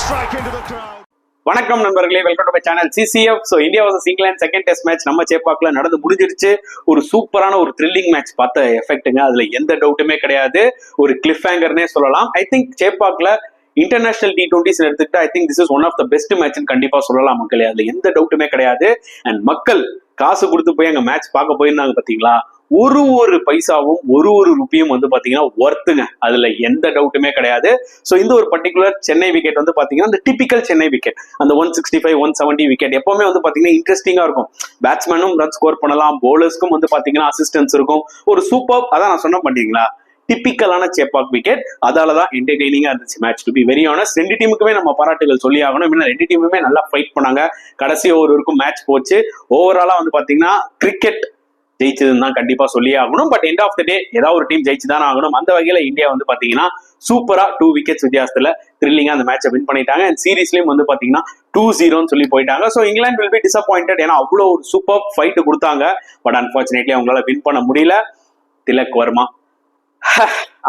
strike into the crowd. வணக்கம் நண்பர்களே, welcome to my channel CCF. So India versus England second test match நம்ம சேப்பாக்கில் நடந்து முடிஞ்சிருச்சு. ஒரு சூப்பரான ஒரு த்ரில்லிங் மேட்ச் பார்த்த எஃபெக்ட்டுங்க, அதுல எந்த டவுட்டுமே கிடையாது. ஒரு கிளிஃப் ஹேங்கர்னே சொல்லலாம். ஐ திங்க் சேப்பாக்கில் இன்டர்நேஷனல் T20s எடுத்துக்கிட்டு I think this is one of the best மேட்ச்னு கண்டிப்பா சொல்லலாம் மக்களே. அதுல எந்த டவுட்டுமே கிடையாது. அண்ட் மக்கள் காசு கொடுத்து போய் அங்க மேட்ச் பார்க்க போயிருந்தாங்க பாத்தீங்களா, ஒரு பைசாவும் ஒரு ருப்பியும் வந்து பாத்தீங்கன்னா ஒர்த்துங்க, அதுல எந்த டவுட்டுமே கிடையாது. சோ இந்த ஒரு பர்டிகுலர் சென்னை விக்கெட் வந்து பாத்தீங்கன்னா அந்த டிபிக்கல் சென்னை விக்கெட், அந்த 165 170 விக்கெட் எப்பவுமே வந்து பாத்தீங்கன்னா இன்ட்ரெஸ்டிங்கா இருக்கும். பேட்ஸ்மேனும் ரன் ஸ்கோர் பண்ணலாம், பவுலர்ஸ்க்கும் வந்து பாத்தீங்கன்னா அசிஸ்டன்ஸ் இருக்கும். ஒரு சூப்பர், அதான் நான் சொன்ன மாட்டீங்களா, டிப்பிக்கலான சேப்பாக் விக்கெட். அதாலதான் என்டர்டெய்னிங்கா இருந்துச்சு match. To be very honest, ரெண்டு டீமுக்குமே நம்ம பாராட்டுகள் சொல்லி ஆகணும். இன்னும் ரெண்டு டீமுமே நல்லா ஃபைட் பண்ணாங்க. கடைசி ஓவர் வரைக்கும் மேட்ச் போச்சு. ஓவராலா வந்து பாத்தீங்கன்னா கிரிக்கெட் ஜெயிச்சதுன்னு தான் கண்டிப்பா சொல்லி ஆகணும். பட் எண்ட் ஆஃப் த டே ஏதாவது ஒரு டீம் ஜெயிச்சுதான் ஆகணும். அந்த வகையில இந்தியா வந்து பாத்தீங்கன்னா சூப்பரா 2 விக்கெட்ஸ் வித்தியாசத்துல த்ரில்லிங்கா அந்த மேட்சை வின் பண்ணிட்டாங்க. அண்ட் சீரீஸ்லயும் வந்து பாத்தீங்கன்னா 2-0 சொல்லி போயிட்டாங்க. So England will be disappointed, ஏன்னா அவ்வளவு ஒரு சூப்பர் ஃபைட் கொடுத்தாங்க. பட் அன்பார்ச்சுனேட்லி அவங்களால வின் பண்ண முடியல. திலக் வர்மா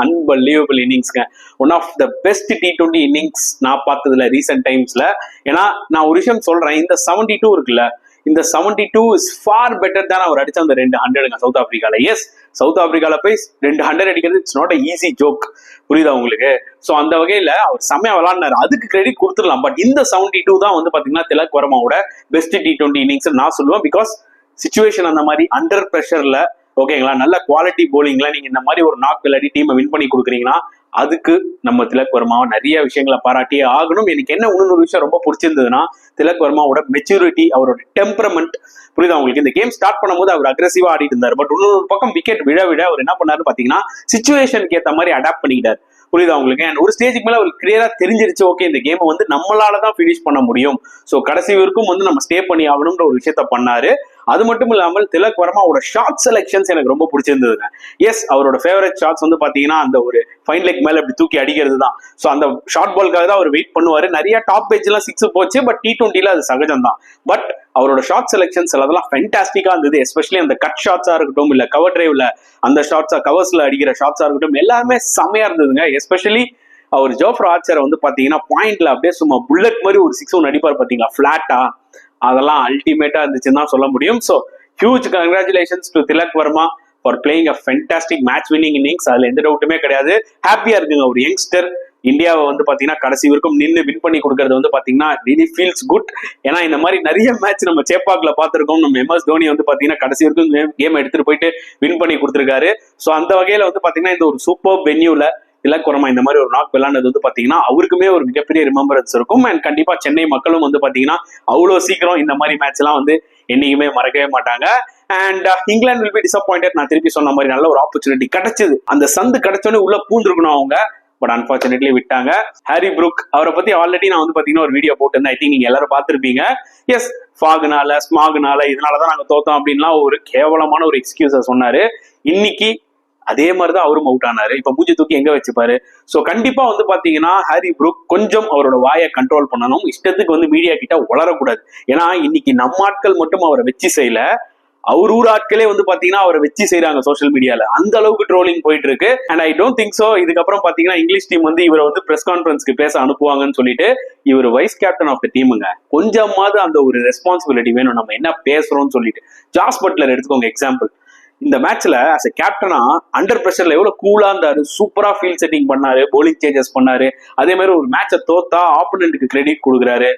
அன்பலிவபிள் இன்னிங்ஸ்ங்க. One of the best T20 innings நான் பார்த்ததுல ரீசெண்ட் டைம்ஸ்ல. ஏன்னா நான் ஒரு விஷயம் சொல்றேன், இந்த 72 இருக்குல்ல, இந்த 72 இஸ் ஃபார் பெட்டர் தான் அவர் அடிச்ச அந்த 200ங்க சவுத் ஆப்பிரிக்கால. எஸ், சவுத் ஆப்பிரிக்கால போய் 200 அடிக்கிறது it's not a easy joke, புரியுதா உங்களுக்கு? ஸோ அந்த வகையில அவர் செம்மையா விளாண்டாரு, அதுக்கு கிரெடிட் கொடுத்துடலாம். பட் இந்த 72 தான் வந்து பாத்தீங்கன்னா திலக் வர்மாவோட பெஸ்ட் T20 இன்னிங்ஸ் நான் சொல்லுவேன். பிகாஸ் சிச்சுவேஷன் அந்த மாதிரி அண்டர் ப்ரெஷர்ல, ஓகேங்களா, நல்ல குவாலிட்டி போலிங்ல நீங்க இந்த மாதிரி ஒரு நாக் விளையாடி டீமை வின் பண்ணி கொடுக்குறீங்கன்னா அதுக்கு நம்ம திலக் வர்மாவை நிறைய விஷயங்களை பாராட்டியே ஆகணும். எனக்கு என்ன இன்னொரு விஷயம் ரொம்ப பிடிச்சிருந்ததுன்னா, திலக் வர்மாவோட மெச்சூரிட்டி, அவரோட டெம்பரமெண்ட், புரியுதா உங்களுக்கு? இந்த கேம் ஸ்டார்ட் பண்ணும்போது அவர் அக்ரெசிவா ஆடிட்டு இருந்தார். பட் இன்னொரு பக்கம் விக்கெட் விழ அவர் என்ன பண்ணாரு பாத்தீங்கன்னா, சிச்சுவேஷனுக்கு ஏற்ற மாதிரி அடாப்ட் பண்ணிக்கிட்டார், புரியுதா உங்களுக்கு? அண்ட் ஒரு ஸ்டேஜுக்கு மேல அவருக்கு கிளியரா தெரிஞ்சிருச்சு, ஓகே இந்த கேமை வந்து நம்மளாலதான் பினிஷ் பண்ண முடியும், ஸோ கடைசி வரைக்கும் வந்து நம்ம ஸ்டே பண்ணி ஆகணும்ன்ற ஒரு விஷயத்த பண்ணாரு. அது மட்டும் இல்லாமல் திலக் வர்மாவோட ஷார்ட் செலக்ஷன்ஸ் எனக்கு ரொம்ப பிடிச்சிருந்ததுங்க. எஸ், அவரோட ஃபேவரட் ஷாட்ஸ் வந்து பாத்தீங்கன்னா அந்த ஒரு ஃபைன் லெக் மேல இப்படி தூக்கி அடிக்கிறது தான். ஸோ அந்த ஷார்ட் பால்காக தான் அவர் வெயிட் பண்ணுவாரு. நிறைய டாப் பேஜ் எல்லாம் 6 போச்சு, பட் T20ல அது சகஜம் தான். பட் அவரோட ஷார்ட் செலக்ஷன்ஸ் அதெல்லாம் ஃபென்டாஸ்டிக்கா இருந்தது. எஸ்பெஷலி அந்த கட் ஷாட்ஸா இருக்கட்டும், இல்ல கவர் டிரைவ்ல அந்த ஷாட்ஸா, கவர்ஸ்ல அடிக்கிற ஷாட்ஸா இருக்கட்டும், எல்லாருமே செம்மையா இருந்ததுங்க. எஸ்பெஷலி அவர் ஜோஃப்ரா ஆர்ச்சரை வந்து பாத்தீங்கன்னா பாயிண்ட்ல அப்படியே சும்மா புல்லட் மாதிரி ஒரு 6 ஒன்று அடிப்பார் பாத்தீங்களா, பிளாட்டா, அதெல்லாம் அல்டிமேட்டா இருந்துச்சுன்னு தான் சொல்ல முடியும். So huge congratulations to Tilak Varma for playing a fantastic match winning innings. அதுல எந்த டவுட்டுமே கிடையாது. ஹாப்பியா இருக்குங்க, ஒரு யங்ஸ்டர் இந்தியாவை வந்து பாத்தீங்கன்னா கடைசி வரைக்கும் நின்று வின் பண்ணி கொடுக்கறது வந்து பாத்தீங்கன்னா ரியலி ஃபீல்ஸ் குட். ஏன்னா இந்த மாதிரி நிறைய மேட்ச் நம்ம சேப்பாக்ல பார்த்திருக்கோம். நம்ம MS தோனி வந்து பாத்தீங்கன்னா கடைசி வரைக்கும் கேம் எடுத்துட்டு போயிட்டு வின் பண்ணி கொடுத்துருக்காரு. ஸோ அந்த வகையில வந்து பாத்தீங்கன்னா இந்த ஒரு சூப்பர் வென்யூல திலக் வர்மா இந்த மாதிரி ஒரு நாக் விளையாண்டது வந்து பாத்தீங்கன்னா அவருக்குமே ஒரு மிகப்பெரிய ரிமெம்பரன்ஸ் இருக்கும். அண்ட் கண்டிப்பா சென்னை மக்களும் வந்து பாத்தீங்கன்னா அவ்வளவு சீக்கிரம் இந்த மாதிரி மேட்ச் எல்லாம் வந்து என்னைக்குமே மறக்கவே மாட்டாங்க. And England will be disappointed. நான் திருப்பி சொன்ன மாதிரி நல்ல ஒரு ஆப்பர்ச்சுனிட்டி கிடைச்சது, அந்த சந்து கிடைச்சோன்னே உள்ள பூந்துருக்கணும் அவங்க, பட் அன்பார்ச்சுனேட்லி விட்டாங்க. ஹாரி புரூக், அவரை பத்தி ஆல்ரெடி நான் வந்து பாத்தீங்கன்னா ஒரு வீடியோ போட்டிருந்தேன். ஐ திங்க் நீங்க எல்லாரும் பார்த்திருப்பீங்க. எஸ், ஃபாகுனால ஸ்மாகுனால இதனாலதான் நாங்க தோத்தோம் அப்படின்லாம் ஒரு கேவலமான ஒரு எக்ஸ்கியூஸ சொன்னாரு. இன்னைக்கு அதே மாதிரிதான் அவரும் அவுட் ஆனாரு. இப்ப மூஞ்சி தூக்கி எங்க வச்சுப்பாரு? சோ கண்டிப்பா வந்து பாத்தீங்கன்னா ஹாரி புரூக் கொஞ்சம் அவரோட வாயை கண்ட்ரோல் பண்ணணும். இஷ்டத்துக்கு வந்து மீடியா கிட்ட வளரக்கூடாது. ஏன்னா இன்னைக்கு நம்ம ஆட்கள் மட்டும் அவரை வச்சு செய்யல, அவர் ஊர் ஆட்களே வந்து பாத்தீங்கன்னா அவரை வச்சு செய்யறாங்க சோசியல் மீடியால. அந்த அளவுக்கு ட்ரோலிங் போயிட்டு இருக்கு. And I don't think so இதுக்கப்புறம் பாத்தீங்கன்னா இங்கிலீஷ் டீம் வந்து இவரை வந்து பிரஸ் கான்ஃபரன்ஸ்க்கு பேச அனுப்புவாங்கன்னு சொல்லிட்டு. இவர் வைஸ் கேப்டன் ஆஃப் த டீமுங்க, கொஞ்சமாவது அந்த ஒரு ரெஸ்பான்சிபிலிட்டி வேணும், நம்ம என்ன பேசுறோம்னு சொல்லிட்டு. ஜாஸ் பட்லர் எடுத்துக்கோங்க எக்ஸாம்பிள். இந்த மேட்ச்ல ஆஸ் எ கேப்டனா அண்டர் பிரஷர்ல எவ்வளவு கூலா இருந்தாரு, சூப்பரா ஃபீல்ட் செட்டிங் பண்ணாரு, போலிங் சேஞ்சஸ் பண்ணாரு. அதே மாதிரி ஒரு மேட்சை தோத்தா ஆப்போனன்ட்க்கு கிரெடிட் கொடுக்குறாரு,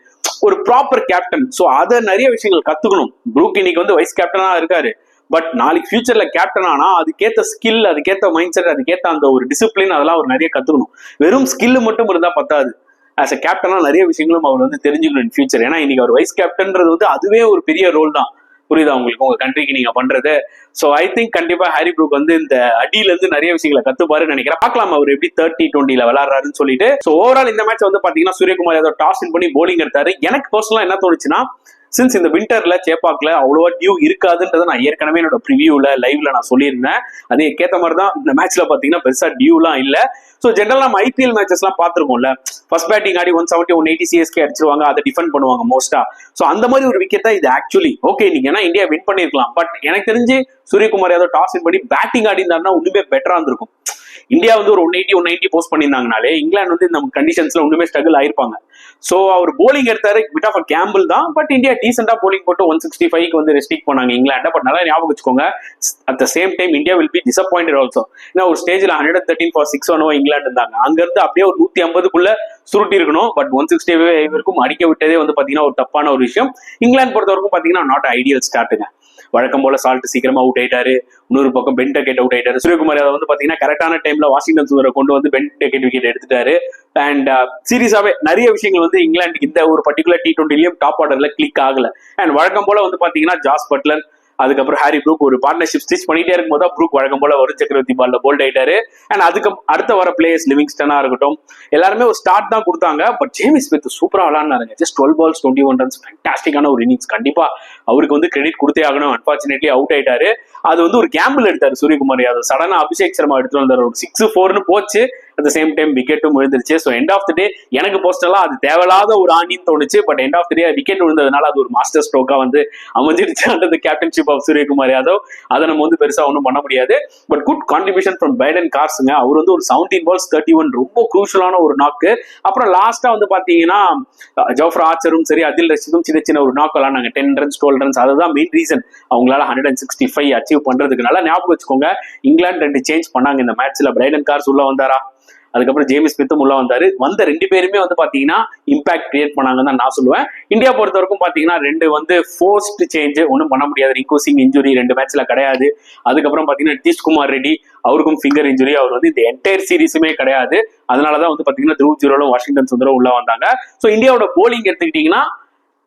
ஒரு ப்ராப்பர் கேப்டன். சோ அதை நிறைய விஷயங்கள் கத்துக்கணும். புரூக் இன்னைக்கு வந்து வைஸ் கேப்டனா இருக்காரு, பட் நாளைக்கு ஃபியூச்சர்ல கேப்டன் ஆனா அதுக்கேற்ற ஸ்கில், அதுக்கேற்ற மைண்ட் செட், அதுக்கேற்ற அந்த ஒரு டிசிப்ளின், அதெல்லாம் அவர் நிறைய கத்துக்கணும். வெறும் ஸ்கில் மட்டும் இருந்தா பத்தாது. ஆஸ் எ கேப்டனா நிறைய விஷயங்களும் அவர் வந்து தெரிஞ்சுக்கணும் இன் ஃபியூச்சர். ஏன்னா இன்னைக்கு அவர் வைஸ் கேப்டன்றது வந்து அதுவே ஒரு பெரிய ரோல் தான், புரியுதா உங்களுக்கு, உங்க கண்ட்ரிக்கு நீங்க பண்றது. சோ ஐ திங்க் கண்டிப்பா ஹாரி புரூக் வந்து இந்த அடியில இருந்து நிறைய விஷயங்களை கத்துப்பாருன்னு நினைக்கிறேன். பார்க்கலாம் அவர் எப்படி 30-20ல விளையாடுறாருன்னு சொல்லிட்டு. சோ ஓவரால் இந்த மேட்ச் வந்து பாத்தீங்கன்னா சூரியகுமார் யாதவ் டாஸ் இன் பண்ணி போலிங் எடுத்தாரு. எனக்கு பர்சனலா என்ன தோணுச்சுன்னா, சின்ஸ் இந்த விண்டர்ல சேப்பாக்ல அவ்வளவா டியூ இருக்காதுன்றதை நான் ஏற்கனவே என்னோட ப்ரிவியூல லைவ்ல நான் சொல்லியிருந்தேன். அதே கேட்ட மாதிரி தான் இந்த மேட்ச்ல பாத்தீங்கன்னா பெருசா டியூலாம் இல்ல. ஸோ ஜென்ரலா நம்ம IPL மேட்சஸ் எல்லாம் பார்த்திருக்கோம்ல, ஃபர்ஸ்ட் பேட்டிங் ஆடி 170 180 CSK அடிச்சிருவாங்க, அதை டிஃபெண்ட் பண்ணுவாங்க மோஸ்டா. ஸோ அந்த மாதிரி ஒரு விக்கெட் தான் இது ஆக்சுவலி. ஓகே, நீங்க ஏன்னா இந்தியா வின் பண்ணிருக்கலாம், பட் எனக்கு தெரிஞ்சு சூரியகுமார் யாதவ் டாஸ் இன் பண்ணி பேட்டிங் ஆடி இருந்தாருன்னா இன்னுமே பெட்டரா இருந்திருக்கும். இந்தியா வந்து ஒரு 180 போஸ்ட் பண்ணியிருந்தாங்கனாலே இங்கிலாந்து வந்து இந்த கண்டிஷன்ஸ்ல ஒண்ணுமே ஸ்ட்ரகிள் ஆயிருப்பாங்க. ஸோ அவர் போலிங் எடுத்தாரு, பிட் ஆஃப் அ கேம்பிள் தான். பட் இந்தியா டீசெண்டா போலிங் போட்டு 165 வந்து ரெஸ்ட்ரிக்ட் பண்ணாங்க இங்கிலாண்டை. பட் நல்லா ஞாபகம் வச்சுக்கோங்க, at the same time India will be disappointed also. ஏன்னா ஒரு ஸ்டேஜ்ல 113 for 6 இங்கிலாந்து இருந்தாங்க. அங்க இருந்து அப்படியே ஒரு 150க்குள்ள சுருட்டி இருக்கணும். பட் 165 வரைக்கும் அடிக்க விட்டதே வந்து பாத்தீங்கன்னா ஒரு தப்பான ஒரு விஷயம். இங்கிலாந்து பொறுத்த வரைக்கும் பாத்தீங்கன்னா நாட் ஐடியல் ஸ்டார்ட்டுங்க. வழக்கம் போல சால்ட் சீக்கிரமா அவுட் ஆயிட்டாரு, இன்னொரு பக்கம் பென் டக்கெட் அவுட் ஆயிட்டாரு. சூரியகுமார் யாதவ் வந்து பாத்தீங்கன்னா கரெக்டான டைம்ல வாஷிங்டன் சுந்தரை கொண்டு வந்து பென் டக்கெட் விக்கெட் எடுத்துட்டாரு. அண்ட் சீரியஸாவே நிறைய விஷயங்கள் வந்து இங்கிலாந்துக்கு இந்த ஒரு பர்டிகுலர் T20லயும் டாப் ஆர்டர்ல கிளிக் ஆகல. அண்ட் வழக்கம் போல வந்து பாத்தீங்கன்னா ஜாஸ் பட்லர் அதுக்கப்புறம் ஹாரி ப்ரூக் ஒரு பார்ட்னர்ஷிப் ஸ்டிச் பண்ணிட்டே இருக்கும் போது ப்ரூக் வழக்கம் போல வருண் சக்கரவர்த்தி பால்ல போல்ட் ஆயிட்டாரு. அண்ட் அதுக்கு அடுத்த வர பிளேயர்ஸ் லிவிங்ஸ்டனா இருக்கட்டும் எல்லாருமே ஒரு ஸ்டார்ட் தான் கொடுத்தாங்க. பட் ஜேமி ஸ்மித் சூப்பரா விளாண்டாருங்க. ஜஸ்ட் 12 balls 21 runs, ஃபேண்டாஸ்டிக்கான ஒரு இன்னிங்ஸ். கண்டிப்பா அவருக்கு வந்து கிரெடிட் கொடுத்தே ஆகணும். அன்பார்ச்சுனேட்லி அவுட் ஆயிட்டாரு. அது வந்து ஒரு கேம்பிள் எடுத்தாரு சூரியகுமார் யாதவ். சடனா அபிஷேக் சர்மா எடுத்துட்டு வந்தாரு. ஒரு 6-4 போச்சு. அட் த சேம் டைம் விக்கெட்டும் விழுந்துருச்சு. So end of the day எனக்கு பர்சனலா அது தேவையில்லாத ஒரு ஆணின்னு தோணுச்சு. But end of the day wicket விழுந்ததுனால அது ஒரு மாஸ்டர் ஸ்ட்ரோக்கா வந்து அமைஞ்சிருச்சு under the captainship of Suryakumar Yadav. அதை நம்ம வந்து பெருசா ஒன்றும் பண்ண முடியாது. But good contribution from Brydon கார்ஸுங்க. அவர் வந்து ஒரு 17 balls 31 ரொம்ப குரூஷலான ஒரு நாக்கு. அப்புறம் லாஸ்டா வந்து பாத்தீங்கன்னா ஜோஃப்ரா ஆர்ச்சரும் சரி அதில் ரஷீதும் சின்ன சின்ன ஒரு நாக் விளாண்டாங்க. 10 runs 12 runs. அதுதான் மெயின் ரீசன் அவங்களால 165 அச்சீவ் பண்றதுக்கு. நல்லா ஞாபகம் வச்சுக்கோங்க, இங்கிலாந்து 2 சேஞ்ச் பண்ணாங்க இந்த மேட்ச்ல. பிரைடன் கார்ஸ் உள்ள வந்தாரா, அதுக்கப்புறம் ஜேமி ஸ்மித்தும் உள்ள வந்தாரு. வந்த 2 பேருமே வந்து பாத்தீங்கன்னா இம்பாக்ட் கிரியேட் பண்ணாங்கன்னு தான் நான் சொல்லுவேன். இந்தியா பொறுத்த வரைக்கும் பாத்தீங்கன்னா 2 வந்து ஃபோர்ஸ்ட் சேஞ்ச், ஒன்றும் பண்ண முடியாது. ரிங்கு சிங் இன்ஜுரி 2 மேட்ச்ல கிடையாது. அதுக்கப்புறம் பாத்தீங்கன்னா நிதிஷ்குமார் ரெட்டி அவருக்கும் ஃபிங்கர் இன்ஜுரி. அவர் வந்து இந்த என்டையர் சீரீஸுமே கிடையாது. அதனாலதான் வந்து பாத்தீங்கன்னா த்ரூ ஜீரோலும் வாஷிங்டன் சுந்தரம் உள்ள வந்தாங்க. ஸோ இந்தியாவோட போலிங் எடுத்துக்கிட்டீங்கன்னா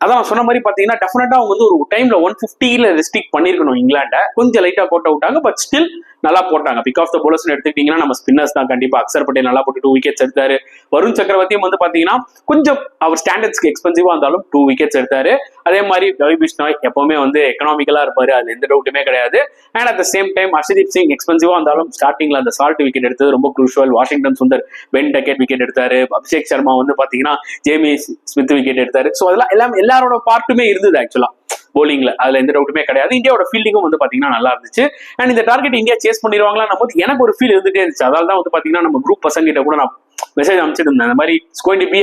அதான் சொன்ன மாதிரி பாத்தீங்கன்னா டெஃபினட்டா அவங்க வந்து ஒரு டைம்ல 150ல ரெஸ்ட்ரிக்ட் பண்ணிருக்கணும் இங்கிலாண்டை. கொஞ்சம் லைட்டா போட்டு விட்டாங்க. பட் ஸ்டில் நல்லா போட்டாங்க. பிக் ஆஃப் த போலர்ஸ் எடுத்துக்கிட்டீங்கன்னா நம்ம ஸ்பின்னர்ஸ் தான் கண்டிப்பா. அக்சர் பட்டேல் நல்லா போட்டு 2 wickets எடுத்தாரு. வருண் சக்கரவர்த்தியும் வந்து பாத்தீங்கன்னா கொஞ்சம் அவர் ஸ்டாண்டர்ட்ஸ்க்கு எக்ஸ்பென்சிவா இருந்தாலும் 2 wickets எடுத்தாரு. அதே மாதிரி ரவி பிஷ்னாய் எப்பவுமே வந்து எக்கனாமிக்கலா இருப்பாரு, அது எந்த டவுட்டுமே கிடையாது. And at the same time Harshdeep Singh எக்ஸ்பென்சிவா இருந்தாலும் ஸ்டார்டிங்ல அந்த சால்ட் விக்கெட் எடுத்தது ரொம்ப crucial. Washington Sundar Ben Duckett wicket எடுத்தாரு. அபிஷேக் சர்மா வந்து பாத்தீங்கன்னா ஜேமி ஸ்மித் விக்கெட் எடுத்தாரு. ஸோ அதெல்லாம் எல்லாரோட பார்ட்டுமே இருந்தது ஆக்சுவலா போலிங்ல. அதுல எந்த டவுட்டுமே கிடையாது. இந்தியாவோட ஃபீல்டிங்கும் வந்து பாத்தீங்கன்னா நல்லா இருந்துச்சு. அண்ட் இந்த டார்கெட் இந்தியா சேஸ் பண்ணிடுவாங்களா போது எனக்கு ஒரு ஃபீல் இருந்துட்டே இருந்துச்சு. அதால தான் வந்து பாத்தீங்கன்னா நம்ம குரூப் பசங்க கிட்ட கூட நான் மெசேஜ் அனுப்பிச்சிட்டு இருந்தேன். இந்த மாதிரி it's going to be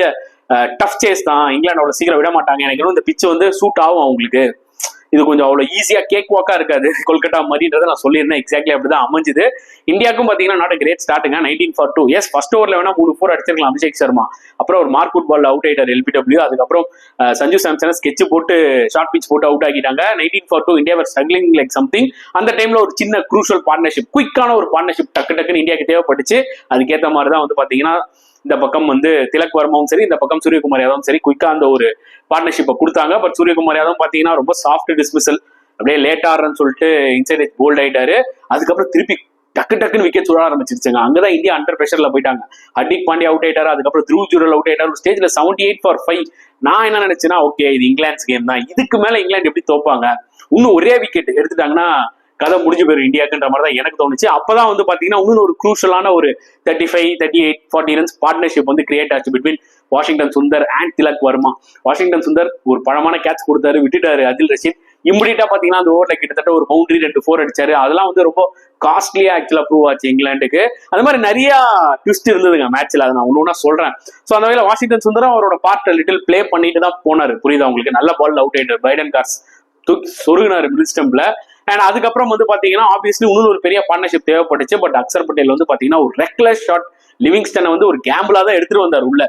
tough chase தான், இங்கிலாந்து சீக்கிரம் விட மாட்டாங்க. எனக்கு இந்த பிச் வந்து சூட் ஆகும் அவங்களுக்கு, இது கொஞ்சம் அவ்வளவு ஈஸியா கேக் வாக்கா இருக்காது கொல்கட்டா மாதிரின்றதை நான் சொல்லியிருந்தேன். எக்ஸாக்ட்லி அப்படிதான் அமைஞ்சது. இந்தியாவுக்கும் பாத்தீங்கன்னா நாட் கிரேட் ஸ்டார்ட்டுங்க. 19 for 2. எஸ் ஃபர்ஸ்ட் ஓவர்ல வேணா 3 4 அடிச்சிருக்கலாம் அபிஷேக் சர்மா. அப்புறம் ஒரு மார்க்வுட் பால் அவுட் ஆயிட்டார் LBW. அதுக்கப்புறம் சஞ்சு சாம்சன் ஸ்கெட்ச் போட்டு ஷார்ட் பிச் போட்டு அவுட் ஆகிட்டாங்க. 19 for 2 India struggling like something. அந்த டைம்ல ஒரு சின்ன குரூஷியல் பார்ட்னர்ஷிப், குயிக்கான ஒரு பார்ட்னர்ஷிப் டக்குன்னு இந்தியாவுக்கு தேவைப்பட்டுச்சு. அதுக்கேற்ற மாதிரி தான் வந்து பாத்தீங்கன்னா இந்த பக்கம் வந்து திலக் வர்மாவும் சரி, இந்த பக்கம் சூரியகுமார் யாதவும் சரி குயிக்கா அந்த ஒரு பார்ட்னர்ஷிப்பை கொடுத்தாங்க. பட் சூரியகுமார் யாதவ் பாத்தீங்கன்னா ரொம்ப சாஃப்ட் டிஸ்மிசல், அப்படியே லேட் ஆடுறன்னு சொல்லிட்டு இன்சைட் எஜ் போல்ட் ஆயிட்டாரு. அதுக்கப்புறம் திருப்பி டக்குன்னு விக்கெட் சுட ஆரம்பிச்சிருச்சுங்க. அங்கதான் இந்தியா அண்டர் பிரஷர்ல போயிட்டாங்க. ஹர்திக் பாண்டியா அவுட் ஆயிட்டாரு. அதுக்கப்புறம் த்ரூ ஜூரல் அவுட் ஆயிட்டாரு. ஸ்டேஜ்ல 78 for 5. நான் என்ன நினைச்சேன்னா, ஓகே இது இங்கிலாந்து கேம் தான், இதுக்கு மேல இங்கிலாந்து எப்படி தோப்பாங்க, இன்னும் ஒரே விக்கெட் எடுத்துட்டாங்கன்னா கதை முடிஞ்சு போயிடும் இந்தியாக்குன்ற மாதிரி தான் எனக்கு தோணுச்சு. அப்பதான் வந்து பாத்தீங்கன்னா இன்னும் ஒரு குரூஷலான ஒரு 35 38 40 ரன்ஸ் பார்ட்னர்ஷிப் வந்து கிரியேட் ஆச்சு பிட்வீன் வாஷிங்டன் சுந்தர் அண்ட் திலக் வர்மா. வாஷிங்டன் சுந்தர் ஒரு பழமான கேட்ச் கொடுத்தாரு, விட்டுட்டாரு அதில் ரஷீத். இம்மிடியா பாத்தீங்கன்னா அந்த ஓவர்ல கிட்டத்தட்ட ஒரு பவுண்டரி 2 4 அடிச்சாரு. அதெல்லாம் வந்து ரொம்ப காஸ்ட்லியா ஆக்சுவலா ப்ரூவ் ஆச்சு இங்கிலாந்துக்கு. அது மாதிரி நிறைய ட்விஸ்ட் இருந்ததுங்க மேட்ச்ல, அதை நான் ஒண்ணு சொல்றேன். சோ அந்த வகையில வாஷிங்டன் சுந்தரம் அவரோட பார்ட் லிட்டில் பிளே பண்ணிட்டு தான் போனாரு. புரியுதா உங்களுக்கு? நல்ல பால் அவுட் ஆயிட்டாரு. பைடன் கார்ஸ் தூக்கி சொருகினாரு மிடில் ஸ்டம்ப்ல. அண்ட் அதுக்கப்புறம் வந்து பாத்தீங்கன்னா ஆப்வியஸ்லி இன்னொரு ஒரு பெரிய பார்ட்னர்ஷிப் தேவைப்பட்டுச்சு. பட் அக்சர் பட்டேல் வந்து பாத்தீங்கன்னா ஒரு ரெக்லஸ் ஷாட் லிவிங்ஸ்டனை வந்து ஒரு கேம்பிளா தான் எடுத்துட்டு வந்தார் உள்ள,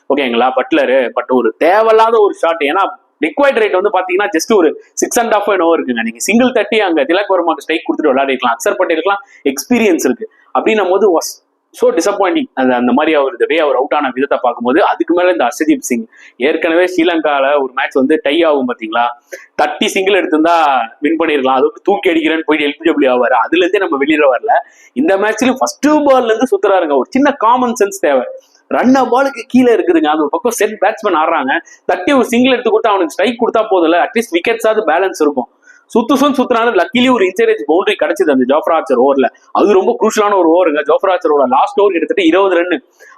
ஓகேங்களா பட்லரு. பட் ஒரு தேவையில்லாத ஒரு ஷாட். ஏன்னா ரிக்வயர்ட் ரேட் வந்து பாத்தீங்கன்னா ஜஸ்ட் ஒரு 6.5 என்னவோ இருக்குங்க. நீங்க சிங்கிள் தட்டி அங்க திலக் வர்மாக்கு ஸ்ட்ரைக் கொடுத்துட்டு விளையாடிக்கலாம். அக்சர் பட்டேலுக்குலாம் எக்ஸ்பீரியன்ஸ் இருக்கு. அப்படின்னும் போது சோ டிசப்பாயிண்டிங் அந்த மாதிரி அவர் வே அவர் அவுட் ஆன விதத்தை பார்க்கும்போது. அதுக்கு மேல இந்த ஹர்ஷதீப் சிங் ஏற்கனவே ஸ்ரீலங்கால ஒரு மேட்ச் வந்து டை ஆகும் பாத்தீங்களா, 30 சிங்கிள் எடுத்திருந்தா வின் பண்ணிருக்கலாம். அது தூக்கி அடிக்கிறேன்னு போயிட்டு LBW ஆவாரு. அதுல இருந்தே நம்ம வெளியில வரல. இந்த மேட்ச்லயும் ஃபர்ஸ்ட் பால்ல இருந்து சுத்துறாருங்க. ஒரு சின்ன காமன் சென்ஸ் தேவை. ரன் பாலுக்கு கீழே இருக்குதுங்க. அது ஒரு பக்கம் செட் பேட்ஸ்மேன் ஆடுறாங்க, தட்டி ஒரு சிங்கிள் எடுத்து கொடுத்தா அவனுக்கு ஸ்ட்ரைக் கொடுத்தா போதும்ல, அட்லீஸ்ட் விக்கெட்ஸாவது பேலன்ஸ் இருக்கும். சுத்துனால லக்கிலி ஒரு இன்சைட் பவுண்டரி கிடைச்சது அந்த ஜோஃப்ரா ஆர்ச்சர் ஓவர்ல. அது ரொம்ப குரூஷலான ஒரு ஓவருங்க. ஜோஃப்ரா ஆர்ச்சரோட லாஸ்ட் ஓவர் கிட்டத்தட்ட 20 ரன்.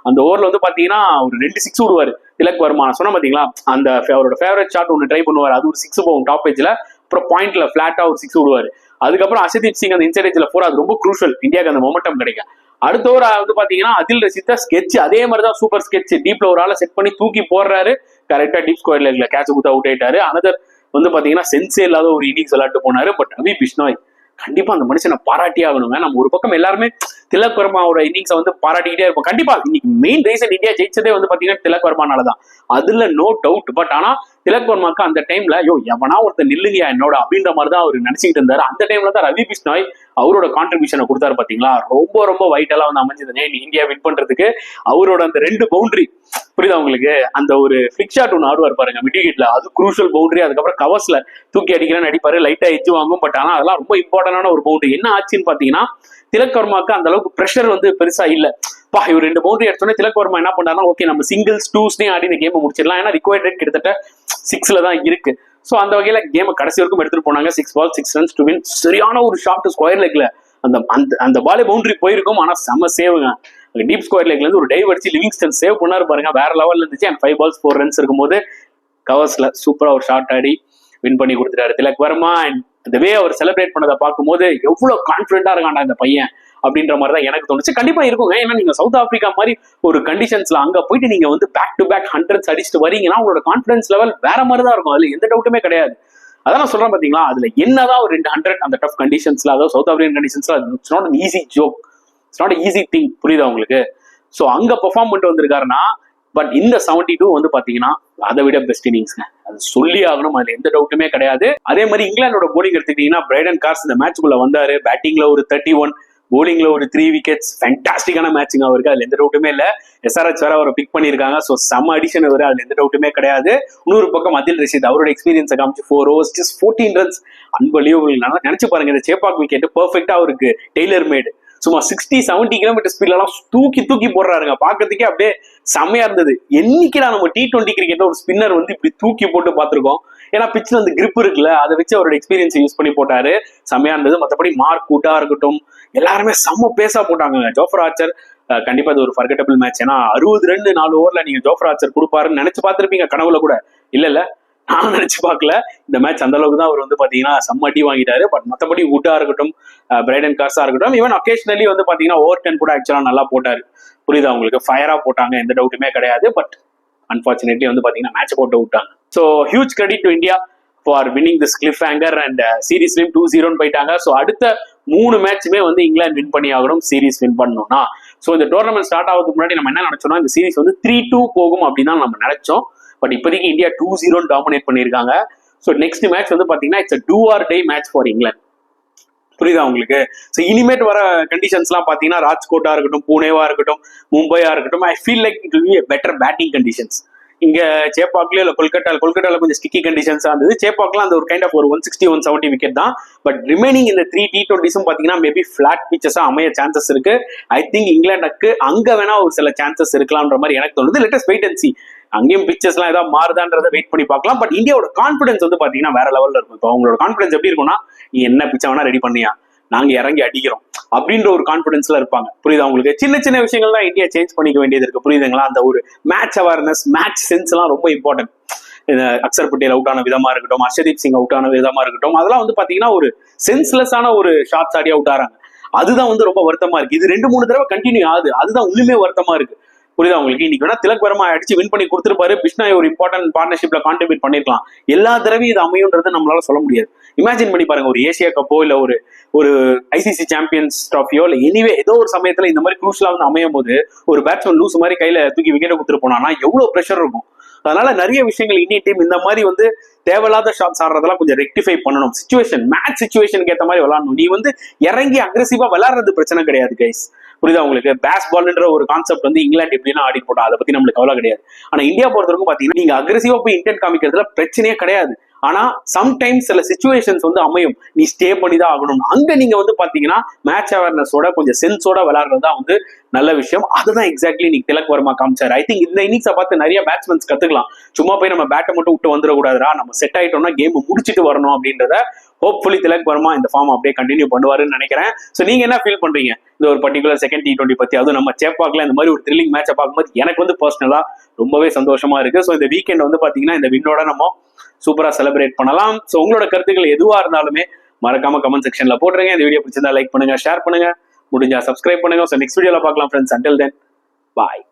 அந்த ஓவர்ல வந்து பாத்தீங்கன்னா ஒரு 2 6 விடுவாரு திலக் வர்மா. சொன்ன பாத்தீங்களா அந்த அவரோட ஃபேவரட் ஷாட் ஒன்னு ட்ரை பண்ணுவாரு, அது ஒரு 6 போகும் டாப் ஏஜ்ல. அப்புறம் பாயிண்ட்ல பிளாட்டா ஒரு 6 விடுவாரு. அதுக்கப்புறம் ஹர்ஷதீப் சிங் அந்த இன்சைட் 4, அது ரொம்ப குரூஷல், இந்தியாவுக்கு அந்த மொமெண்டம் கிடைக்கும். அடுத்த ஓவர் வந்து பாத்தீங்கன்னா அதில் ரசித்தா ஸ்கெட்ச் அதே மாதிரிதான் சூப்பர் ஸ்கெட்ச் டீப்ல ஒரு ஆளை செட் பண்ணி தூக்கி போடுறாரு, கரெக்டா டீப் ஸ்கொயர் லெக்ல கேட்ச் குத்தா அவுட் ஆயிட்டாரு. அனதர் வந்து பாத்தீங்கன்னா சென்ஸே இல்லாத ஒரு இன்னிங்ஸ் விளையாட்டு போனாரு. பட் ரவி பிஷ்னாய் கண்டிப்பா அந்த மனுஷனை பாராட்டி ஆகணுங்க. நம்ம ஒரு பக்கம் எல்லாருமே திலக் வர்மாவோட இன்னிங்ஸை வந்து பாராட்டிக்கிட்டே இருப்போம். கண்டிப்பா இன்னைக்கு மெயின் ரீசன் இந்தியா ஜெயிச்சதே வந்து பாத்தீங்கன்னா திலக் வர்மானாலதான், அதுல நோ டவுட். பட் ஆனா திலக் வர்மாக்கு அந்த டைம்ல எவனா ஒருத்தர் நில்லுங்கயா என்னோட அப்படின்ற மாதிரி தான் அவர் நினைச்சுக்கிட்டு இருந்தாரு. அந்த டைம்ல தான் ரவி பிஷ்னாய் அவரோட கான்ட்ரிபியூஷனை கொடுத்தாரு. பாத்தீங்களா, ரொம்ப ரொம்ப வைட்டலா வந்து அமைஞ்சதுங்க இந்தியா வின் பண்றதுக்கு. அவரோட அந்த 2 பவுண்டரி புரியுதா உங்களுக்கு, அந்த ஒரு ஃபிளிக் ஷாட் ஒன்று ஆடுவார் பாருங்க மிட் விக்கெட்ல, அது குரூஷியல் பவுண்டரி. அதுக்கப்புறம் கவர்ஸ்ல தூக்கி அடிக்கிறேன்னு அடிப்பாரு, லைட்டா எஜ்ஜு வாங்கும். பட் ஆனா அதெல்லாம் ரொம்ப இம்பார்ட்டன்டான ஒரு பவுண்டரி. என்ன ஆச்சுன்னு பாத்தீங்கன்னா திலக் வர்மாக்கு அந்த அளவுக்கு பிரஷர் வந்து பெருசா இல்ல. இவர் 2 பவுண்டரி அடிச்சோன்னே திலக் வர்மா என்ன பண்ணாருன்னா, ஓகே நம்ம சிங்கிள்ஸ் டூஸ்னே ஆடி இந்த கேமை முடிச்சிடலாம், ஏன்னா ரிக்வயர்ட் ரேட் கிட்டத்தட்ட 6ல தான் இருக்கு. ஸோ அந்த வகையில கேமை கடைசி வரைக்கும் எடுத்துட்டு போனாங்க. 6 balls 6 runs to win. சரியான ஒரு ஷாட் ஸ்கொயர் லெக்ல, அந்த அந்த பாலே பவுண்டரி போயிருக்கும், ஆனா செம சேவுங்க. டீப் ஸ்கொயர் லெக்ல இருந்து ஒரு டைவ் அடிச்சு லிவிங்ஸ்டன் சேவ் பண்ணாரு பாருங்க, வேற லெவல்ல இருந்துச்சு. அண்ட் 5 balls 4 runs இருக்கும்போது கவர்ஸ்ல சூப்பரா ஒரு ஷாட் ஆடி வின் பண்ணி கொடுத்துட்டாரு திலக் வர்மா. அண்ட் இந்த வே அவர் செலிப்ரேட் பண்ணதை பார்க்கும்போது எவ்வளவு கான்பிடண்டா இருக்காண்டா இந்த பையன் அப்படின்ற மாதிரி தான் எனக்கு தோணுச்சு. கண்டிப்பா இருக்குங்க, ஏன்னா நீங்க சவுத் ஆப்பிரிக்கா மாதிரி ஒரு கண்டிஷன்ஸ்ல அங்க போயிட்டு நீங்க வந்து பேக் டு பேக் 100s அடிச்சுட்டு வரீங்கன்னா உங்களோட கான்பிடன்ஸ் லெவல் வேற மாதிரி தான் இருக்கும், அதுல எந்த டவுட்டுமே கிடையாது. அதான் நான் சொல்றேன் பாத்தீங்களா, அதுல என்னதான் ஒரு 200 அந்த டஃப் கண்டிஷன்ஸ்ல, அதாவது சவுத் ஆப்பிரிக்கன் கண்டிஷன்ஸ்ல it's not an easy joke, it's not easy thing, புரியுதா உங்களுக்கு. ஸோ அங்க பெர்ஃபார்ம் பண்ணிட்டு வந்திருக்காருன்னா, பட் இந்த 72 வந்து பாத்தீங்கன்னா அதை விட பெஸ்ட் இன்னிங்ஸ்ங்க, அது சொல்லி ஆகணும், அதுல எந்த டவுட்டுமே கிடையாது. அதே மாதிரி இங்கிலாந்தோட போலிங் எடுத்துக்கிட்டீங்கன்னா பிரைடன் கார்ஸ் இந்த மேட்ச்க்குள்ள வந்தாரு. பேட்டிங்ல ஒரு 31, போலிங்ல ஒரு 3 wickets, ஃபேண்டாஸ்டிக்கான மேட்சிங் அவருக்கு, அதுல எந்த டவுட்டுமே இல்ல. SRH வேற அவரை பிக் பண்ணிருக்காங்க, ஸோ செம்ம அடிஷன் வரும், அதுல எந்த டவுட்டுமே கிடையாது. இன்னொரு பக்கம் அதில் ரஷீத் அவரோட எக்ஸ்பீரியன்ஸை காமிச்சு 4 overs just 14 runs, அன்பலியபிள். நினைச்சு பாருங்க, இந்த சேப்பாக் விக்கெட் பெர்ஃபெக்டா அவருக்கு டெய்லர் மேடு. சும்மா 60-70 கிலோமீட்டர் ஸ்பீட்ல எல்லாம் தூக்கி போடுறாருங்க, பாக்கிறதுக்கே அப்படியே செம்மையா இருந்தது. என்னைக்குடா நம்ம T20 கிரிக்கெட்ல ஒரு ஸ்பின்னர் வந்து இப்படி தூக்கி போட்டு பார்த்திருக்கோம். ஏன்னா பிச்சில் அந்த கிரிப் இருக்குல்ல, அதை வச்சு அவரோட எக்ஸ்பீரியன்ஸ் யூஸ் பண்ணி போட்டாரு, செம்மையா இருந்தது. மற்றபடி மார்க் கூட்டா இருக்கட்டும், எல்லாருமே செம்ம பேசா போட்டாங்க. ஜோஃபர் ஆர்ச்சர் கண்டிப்பா இது ஒரு ஃபர்கெட்டபிள் மேட்ச். ஏன்னா 60 ரன் 4 ஓவர்ல நீங்க ஜோஃபர் ஆர்ச்சர் கொடுப்பாருன்னு நினைச்சு பார்த்திருப்பீங்க கனவுல கூட, இல்ல நான் நினைச்சு பார்க்கல. இந்த மேட்ச் அந்த அளவுக்கு தான் அவர் வந்து பாத்தீங்கன்னா செம்ம அடி வாங்கிட்டாரு. பட் மற்றபடி வுட்டா இருக்கட்டும், பிரைடன் கார்ஸா இருக்கட்டும், ஈவன் ஒகேஷனலி வந்து பாத்தீங்கன்னா ஓவர் 10 கூட ஆக்சுவலா நல்லா போட்டாரு, புரியுதா உங்களுக்கு, ஃபயரா போட்டாங்க, எந்த டவுட்டுமே கிடையாது. பட் அன்பார்ச்சுனேட்லி வந்து பாத்தீங்கன்னா மேட்ச் போட்டு விட்டாங்க. So huge credit to India for winning this cliffhanger. And சீரீஸ்லயும் 2-0 போயிட்டாங்க. ஸோ அடுத்த 3 மேட்சுமே வந்து இங்கிலாந்து வின் பண்ணி ஆகணும் சீரீஸ் வின் பண்ணணும்னா. ஸோ இந்த டோர்னமெண்ட் ஸ்டார்ட் ஆகிறதுக்கு முன்னாடி நம்ம என்ன நினைச்சோம்னா, இந்த சீரீஸ் வந்து 3-2 போகும் அப்படின்னு தான் நம்ம நினைச்சோம். பட் இப்போதைக்கு இந்தியா 2-0 டாமினேட் பண்ணியிருக்காங்க. ஸோ நெக்ஸ்ட் மேட்ச் வந்து பாத்தீங்கன்னா it's do or die match for England, புரியுதா உங்களுக்கு. ஸோ இனிமேட் வர கண்டிஷன்ஸ்லாம் பாத்தீங்கன்னா ராஜ்கோட்டா இருக்கட்டும், பூனேவா இருக்கட்டும், மும்பையா இருக்கட்டும், I feel like it will be better batting conditions. இங்க சேப்பாக்ல இல்ல கொல்கட்டால கொஞ்சம் ஸ்டிக்கி கண்டிஷன்ஸா இருந்தது. சேப்பாக்லாம் அந்த ஒரு கைண்ட் ஆஃப் ஒரு 160-170 விக்கெட் தான். பட் ரிமைனிங் இந்த 3 T20s பாத்தீங்கன்னா மேபி பிளாட் பிச்சஸா அமைய சான்சஸ் இருக்கு. ஐ திங்க் இங்கிலாந்துக்கு அங்க வேணா ஒரு சில சான்சஸ் இருக்கலாம்ன்ற மாதிரி எனக்கு தோணுது. லெட்டஸ் வெயிட் அண்ட் சி, அங்கேயும் பிச்சர்ஸ் எல்லாம் ஏதாவது மாறுதான்றதை வெயிட் பண்ணி பார்க்கலாம். பட் இந்தியாவோட கான்பிடன்ஸ் வந்து பாத்தீங்கன்னா வேற லெவல்ல இருக்கும். இப்போ அவங்களோட கான்பிடன்ஸ் எப்படி இருக்கும்னா, நீ என்ன பிச்சை வேணா ரெடி பண்ணியா, நாங்க இறங்கி அடிக்கிறோம் அப்படின்ற ஒரு கான்பிடன்ஸ்ல இருப்பாங்க, புரியுதா உங்களுக்கு. சின்ன சின்ன விஷயங்கள் தான் இந்தியா சேஞ்ச் பண்ணிக்க வேண்டியது இருக்கு, புரியுதுங்களா. அந்த ஒரு மேட்ச் அவேர்னஸ், மேட்ச் சென்ஸ் எல்லாம் ரொம்ப இம்பார்ட்டன்ட். அக்சர் பட்டேல் அவுட் ஆன விதமா இருக்கட்டும், ஹர்ஷதீப் சிங் அவுட் ஆன விதமா இருக்கட்டும், அதெல்லாம் வந்து பாத்தீங்கன்னா ஒரு சென்ஸ்லெஸ்ஸான ஒரு ஷாட்ஸ் ஆடி அவுட் ஆறாங்க. அதுதான் வந்து ரொம்ப வருத்தமா இருக்கு. இது 2-3 தடவை கண்டினியூ ஆகுது, அதுதான் உண்மையுமே வருத்தமா இருக்கு, புரியுதா உங்களுக்கு. இன்னைக்கு வேணா திலக் வர்மா அடிச்சு வின் பண்ணி கொடுத்துருப்பாரு, பிஷ்னாய் ஒரு இம்பார்ட்டன்ட் பார்ட்னர்ஷிப்ல கான்ட்ரிபியூட் பண்ணிருக்கலாம். எல்லா தடவையும் இது அமையும்ன்றது நம்மளால சொல்ல முடியாது. இமேஜின் பண்ணி பாருங்க, ஒரு ஏசியா கப்போ இல்ல ஒரு ICC சாம்பியன்ஸ் ட்ராஃபியோ இல்ல எனிவே ஏதோ ஒரு சமயத்துல இந்த மாதிரி குரூஷலா வந்து அமையும் போது ஒரு பேட்ஸ்மேன் லூஸ் மாதிரி கையில தூக்கி விக்கெட்டை கொடுத்துட்டு போனான்னா எவ்வளவு ப்ரெஷர் இருக்கும். அதனால நிறைய விஷயங்கள் இந்தியன் டீம் இந்த மாதிரி வந்து தேவையில்லாத ஷாட்ஸ் ஆடுறதெல்லாம் கொஞ்சம் ரெக்டிஃபை பண்ணணும். சிச்சுவேஷன், மேட்ச் சிச்சுவேஷனுக்கு ஏற்ற மாதிரி விளாடணும். நீ வந்து இறங்கி அக்ரெசிவா விளாடுறது பிரச்சனை கிடையாது கைஸ், புரியுதா உங்களுக்கு. பேஸ் பால்ன்ற ஒரு கான்செப்ட் வந்து இங்கிலாந்து எப்படின்னா ஆடி போட்டோம், அதை பத்தி நம்மளுக்கு கவலை கிடையாது. ஆனா இந்தியா பொறுத்தவரைக்கும் பாத்தீங்கன்னா நீங்க அக்ரெசிவா போய் இன்டென்ட் காமிக்கிறதுல பிரச்சனையே கிடையாது. ஆனா சம்டைம்ஸ் சில சிச்சுவேஷன்ஸ் வந்து அமையும், நீ ஸ்டே பண்ணி தான் ஆகணும். அங்க நீங்க வந்து பாத்தீங்கன்னா மேட்ச் அவேர்னஸோட கொஞ்சம் சென்ஸோட விளையாடுறதா வந்து நல்ல விஷயம். அதுதான் எக்ஸாக்ட்லி நீங்க திலக் வர்மா காமிச்சாரு. ஐ திங்க் இந்த இன்னிங்ஸை பார்த்து நிறைய பேட்ஸ்மேன்ஸ் கத்துக்கலாம். சும்மா போய் நம்ம பேட்டை மட்டும் விட்டு வந்துடக்கூடாதுரா, நம்ம செட் ஆயிட்டோம்னா கேம் முடிச்சுட்டு வரணும் அப்படின்றத ஹோப்ஃபுல்லி திலக் வர்மா இந்த ஃபார்ம் அப்படியே கண்டினியூ பண்ணுவாருன்னு நினைக்கிறேன். ஸோ நீங்க என்ன ஃபீல் பண்றீங்க இந்த ஒரு பர்டிகுலர் செகண்ட் T20 பத்தி? அதுவும் நம்ம சேப்பாக்ல இந்த மாதிரி ஒரு த்ரில்லிங் மேட்சை பார்க்கும்போது எனக்கு வந்து பர்சனலா ரொம்பவே சந்தோஷமா இருக்கு. ஸோ இந்த வீக்கெண்ட் வந்து பாத்தீங்கன்னா இந்த வின்னோட நம்ம சூப்பரா செலிப்ரேட் பண்ணலாம். ஸோ உங்களோட கருத்துக்கள் எதுவா இருந்தாலுமே மறக்காம கமெண்ட் செக்ஷன்ல போட்டுருங்க. இந்த வீடியோ பிடிச்சிருந்தா லைக் பண்ணுங்க, ஷேர் பண்ணுங்க, முடிஞ்சா சப்ஸ்கிரைப் பண்ணுங்க. ஸோ நெக்ஸ்ட் வீடியோல பார்க்கலாம் ஃப்ரெண்ட்ஸ். அண்டில் தென் பாய்.